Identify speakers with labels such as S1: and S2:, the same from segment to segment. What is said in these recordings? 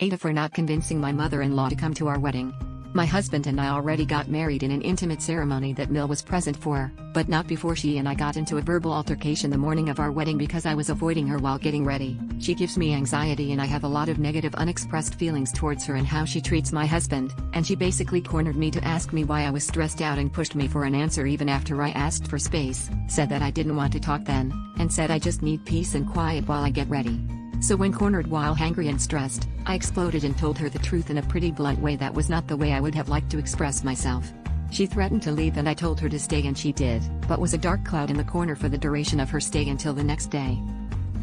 S1: Ada for not convincing my mother-in-law to come to our wedding. My husband and I already got married in an intimate ceremony that Mill was present for, but not before she and I got into a verbal altercation the morning of our wedding because I was avoiding her while getting ready. She gives me anxiety and I have a lot of negative unexpressed feelings towards her and how she treats my husband, and she basically cornered me to ask me why I was stressed out and pushed me for an answer even after I asked for space, said that I didn't want to talk then, and said I just need peace and quiet while I get ready. So when cornered while angry and stressed, I exploded and told her the truth in a pretty blunt way that was not the way I would have liked to express myself. She threatened to leave and I told her to stay and she did, but was a dark cloud in the corner for the duration of her stay until the next day.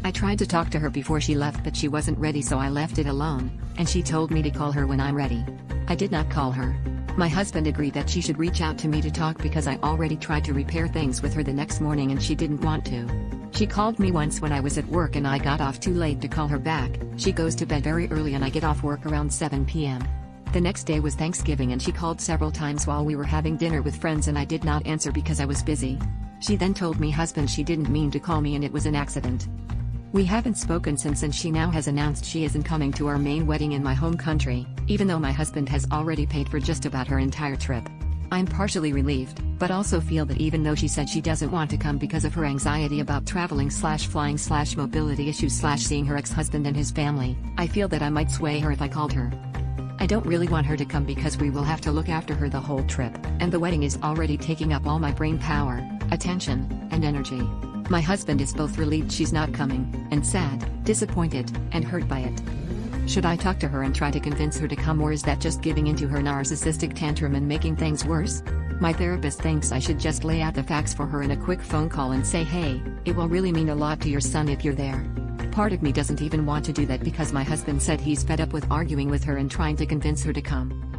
S1: I tried to talk to her before she left but she wasn't ready so I left it alone, and she told me to call her when I'm ready. I did not call her. My husband agreed that she should reach out to me to talk because I already tried to repair things with her the next morning and she didn't want to. She called me once when I was at work and I got off too late to call her back. She goes to bed very early and I get off work around 7 p.m. The next day was Thanksgiving and she called several times while we were having dinner with friends and I did not answer because I was busy. She then told me husband she didn't mean to call me and it was an accident. We haven't spoken since and she now has announced she isn't coming to our main wedding in my home country, even though my husband has already paid for just about her entire trip. I'm partially relieved, but also feel that even though she said she doesn't want to come because of her anxiety about traveling/flying/mobility issues/seeing her ex-husband and his family, I feel that I might sway her if I called her. I don't really want her to come because we will have to look after her the whole trip, and the wedding is already taking up all my brain power, attention, and energy. My husband is both relieved she's not coming, and sad, disappointed, and hurt by it. Should I talk to her and try to convince her to come, or is that just giving into her narcissistic tantrum and making things worse? My therapist thinks I should just lay out the facts for her in a quick phone call and say, hey, it will really mean a lot to your son if you're there. Part of me doesn't even want to do that because my husband said he's fed up with arguing with her and trying to convince her to come.